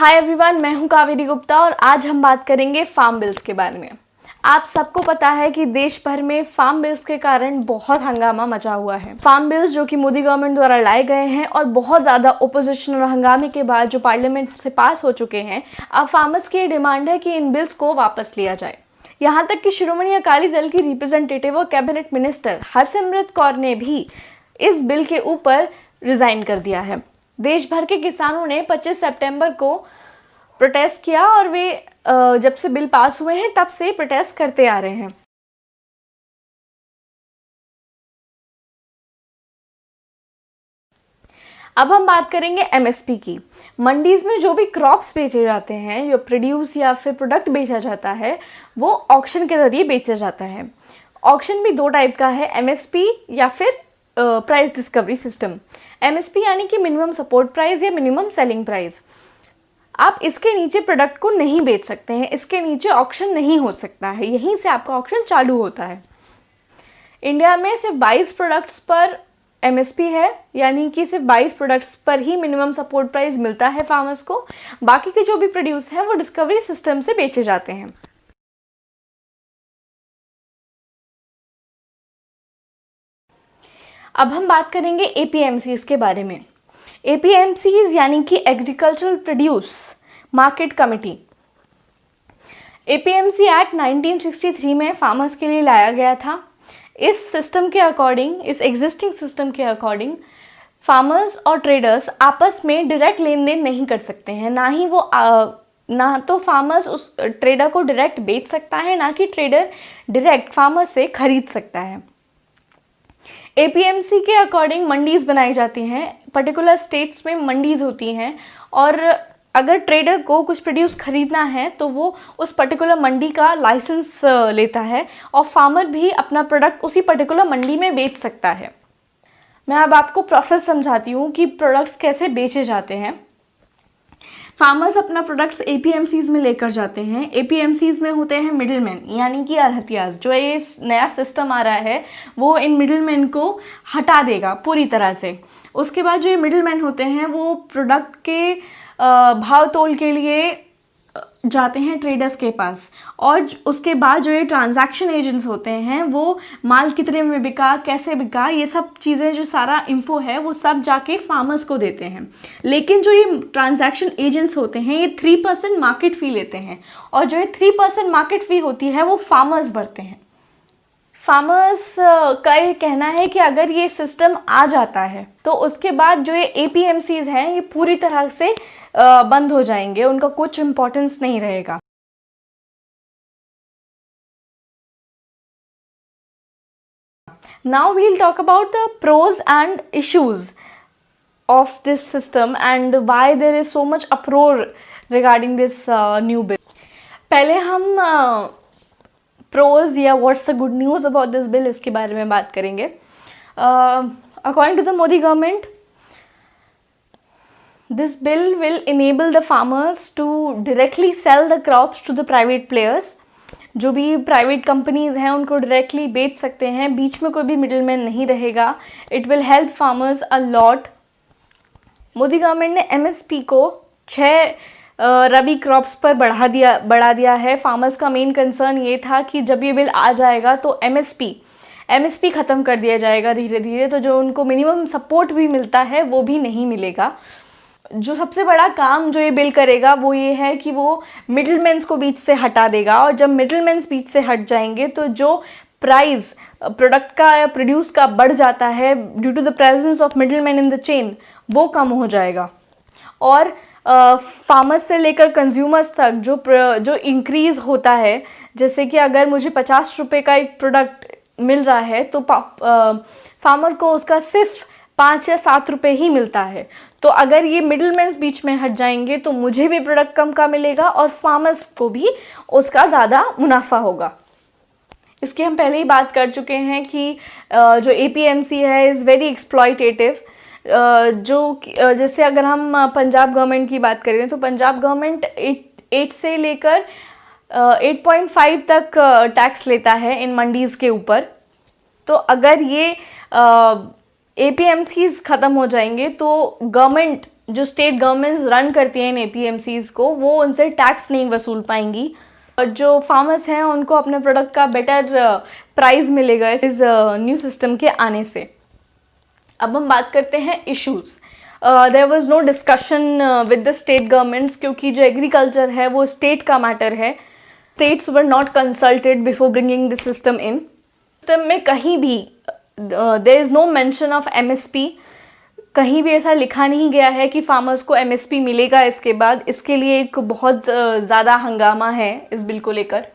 Hi everyone, मैं हूं कावेरी गुप्ता और आज हम बात करेंगे फार्म बिल्स के बारे में। आप सबको पता है कि देश भर में फार्म बिल्स के कारण बहुत हंगामा मचा हुआ है। फार्म बिल्स जो कि मोदी गवर्नमेंट द्वारा लाए गए हैं और बहुत ज़्यादा ओपोजिशन और हंगामे के बाद जो पार्लियामेंट से पास हो चुके हैं, अब फार्मर्स की डिमांड है कि इन बिल्स को वापस लिया जाए। यहाँ तक कि शिरोमणि अकाली दल की रिप्रेजेंटेटिव और कैबिनेट मिनिस्टर हरसिमरत कौर ने भी इस बिल के ऊपर रिजाइन कर दिया है। देश भर के किसानों ने 25 सितंबर को प्रोटेस्ट किया और वे जब से बिल पास हुए हैं तब से प्रोटेस्ट करते आ रहे हैं। अब हम बात करेंगे एमएसपी की। मंडीज में जो भी क्रॉप्स बेचे जाते हैं, जो प्रोड्यूस या फिर प्रोडक्ट बेचा जाता है, वो ऑक्शन के जरिए बेचा जाता है। ऑक्शन भी दो टाइप का है, एमएसपी या फिर प्राइस डिस्कवरी सिस्टम। एमएसपी यानी कि मिनिमम सपोर्ट प्राइस या मिनिमम सेलिंग प्राइस। आप इसके नीचे प्रोडक्ट को नहीं बेच सकते हैं, इसके नीचे ऑक्शन नहीं हो सकता है, यहीं से आपका ऑक्शन चालू होता है। इंडिया में सिर्फ 22 प्रोडक्ट्स पर एमएसपी है, यानी कि सिर्फ 22 प्रोडक्ट्स पर ही मिनिमम सपोर्ट प्राइस मिलता है फार्मर्स को। बाकी के जो भी प्रोड्यूस हैं वो डिस्कवरी सिस्टम से बेचे जाते हैं। अब हम बात करेंगे एपीएमसीज के बारे में। एपीएमसीज यानी कि agricultural produce market committee. APMC act 1963 में फार्मर्स के लिए लाया गया था। इस सिस्टम के अकॉर्डिंग, इस एग्जिस्टिंग सिस्टम के अकॉर्डिंग फार्मर्स और ट्रेडर्स आपस में डायरेक्ट लेन देन नहीं कर सकते हैं। ना तो फार्मर्स उस ट्रेडर को डायरेक्ट बेच सकता है, ना कि ट्रेडर डायरेक्ट फार्मर से खरीद सकता है। एपीएमसी के अकॉर्डिंग मंडीज बनाई जाती हैं, पर्टिकुलर स्टेट्स में मंडीज होती हैं, और अगर ट्रेडर को कुछ प्रोड्यूस खरीदना है तो वो उस पर्टिकुलर मंडी का लाइसेंस लेता है और फार्मर भी अपना प्रोडक्ट उसी पर्टिकुलर मंडी में बेच सकता है। मैं अब आपको प्रोसेस समझाती हूँ कि प्रोडक्ट्स कैसे बेचे जाते हैं। फार्मर्स अपना प्रोडक्ट्स एपीएमसीज में लेकर जाते हैं। एपीएमसीज में होते हैं मिडिलमैन, यानी कि अड़हतियाज। जो ये नया सिस्टम आ रहा है वो इन मिडिलमैन को हटा देगा पूरी तरह से। उसके बाद जो ये मिडिलमैन होते हैं वो प्रोडक्ट के भाव तोल के लिए जाते हैं ट्रेडर्स के पास, और उसके बाद जो ये ट्रांजैक्शन एजेंट्स होते हैं वो माल कितने में बिका, कैसे बिका, ये सब चीज़ें, जो सारा इन्फो है वो सब जाके फार्मर्स को देते हैं। लेकिन जो ये ट्रांजैक्शन एजेंट्स होते हैं ये 3% मार्केट फ़ी लेते हैं, और जो ये 3% मार्केट फ़ी होती है वो फार्मर्स भरते हैं। फार्मर्स का ये कहना है कि अगर ये सिस्टम आ जाता है तो उसके बाद जो ये एपीएमसीज हैं ये पूरी तरह से बंद हो जाएंगे, उनका कुछ इम्पोर्टेंस नहीं रहेगा। Now we'll talk about the pros and issues of this system and why there is so much uproar regarding this new bill. पहले हम pros या what's the good news about this bill इसके बारे में बात करेंगे। According to the Modi government, this bill will enable the farmers to directly sell the crops to the private players. जो भी प्राइवेट कंपनीज हैं उनको डायरेक्टली बेच सकते हैं, बीच में कोई भी मिडिलमैन नहीं रहेगा। It will help farmers a lot. Modi government ने एमएसपी को 6 रबी क्रॉप्स पर बढ़ा दिया है। फार्मर्स का मेन कंसर्न ये था कि जब ये बिल आ जाएगा तो एमएसपी ख़त्म कर दिया जाएगा धीरे धीरे, तो जो उनको मिनिमम सपोर्ट भी मिलता है वो भी नहीं मिलेगा। जो सबसे बड़ा काम जो ये बिल करेगा वो ये है कि वो मिडिलमैन्स को बीच से हटा देगा, और जब मिडिलमैन्स बीच से हट जाएंगे तो जो प्राइस प्रोडक्ट का या प्रोड्यूस का बढ़ जाता है due to the presence of middleman in the chain, वो कम हो जाएगा। और फार्मर्स से लेकर कंज्यूमर्स तक जो इंक्रीज़ होता है, जैसे कि अगर मुझे 50 रुपये का एक प्रोडक्ट मिल रहा है तो फार्मर को उसका सिर्फ 5 या 7 रुपये ही मिलता है। तो अगर ये मिडिलमैन्स बीच में हट जाएंगे तो मुझे भी प्रोडक्ट कम का मिलेगा और फार्मर्स को भी उसका ज़्यादा मुनाफा होगा। इसकी हम पहले ही बात कर चुके हैं कि जो एपीएमसी है इज़ वेरी एक्सप्लॉयटेटिव। जैसे अगर हम पंजाब गवर्नमेंट की बात करें तो पंजाब गवर्नमेंट 8 से लेकर 8.5 तक टैक्स लेता है इन मंडीज़ के ऊपर। तो अगर ये एपीएमसीज ख़त्म हो जाएंगे तो गवर्नमेंट जो स्टेट गवर्नमेंट्स रन करती हैं इन एपीएमसीज को, वो उनसे टैक्स नहीं वसूल पाएंगी और जो फार्मर्स हैं उनको अपने प्रोडक्ट का बेटर प्राइस मिलेगा इस न्यू सिस्टम के आने से। अब हम बात करते हैं issues. There was no discussion with the state governments, क्योंकि जो एग्रीकल्चर है वो स्टेट का मैटर है। States were not consulted before bringing this system in. System में कहीं भी there is no mention of MSP, कहीं भी ऐसा लिखा नहीं गया है कि फार्मर्स को एमएसपी मिलेगा इसके बाद। इसके लिए एक बहुत ज़्यादा हंगामा है इस बिल को लेकर।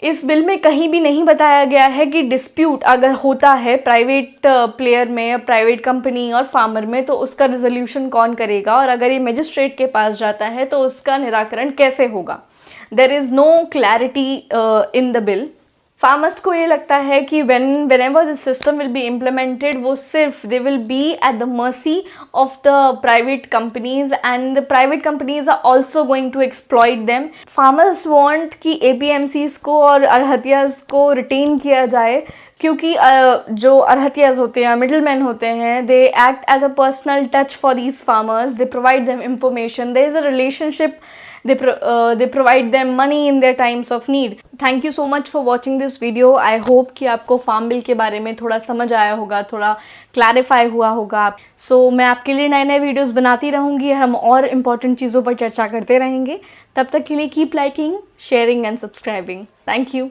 इस बिल में कहीं भी नहीं बताया गया है कि डिस्प्यूट अगर होता है प्राइवेट प्लेयर में या प्राइवेट कंपनी और फार्मर में तो उसका रिजोल्यूशन कौन करेगा, और अगर ये मजिस्ट्रेट के पास जाता है तो उसका निराकरण कैसे होगा। There is no clarity in the bill. Farmers को ये लगता है कि whenever this system will be implemented, वो सिर्फ they will be at the mercy of the private companies and the private companies are also going to exploit them. Farmers want कि APMCs को और अरहतियाज को रिटेन किया जाए, क्योंकि जो अरहतियाज होते हैं, मिडल मैन होते हैं, they act as a personal touch for these farmers. They provide them information. There is a relationship. They provide them money in their times of need. Thank you so much for watching this video. I hope कि आपको farm bill के बारे में थोड़ा समझ आया होगा, थोड़ा क्लैरिफाई हुआ होगा। So मैं आपके लिए नए नए वीडियोस बनाती रहूँगी, हम और इम्पॉर्टेंट चीज़ों पर चर्चा करते रहेंगे। तब तक के लिए keep liking, sharing and subscribing. Thank you.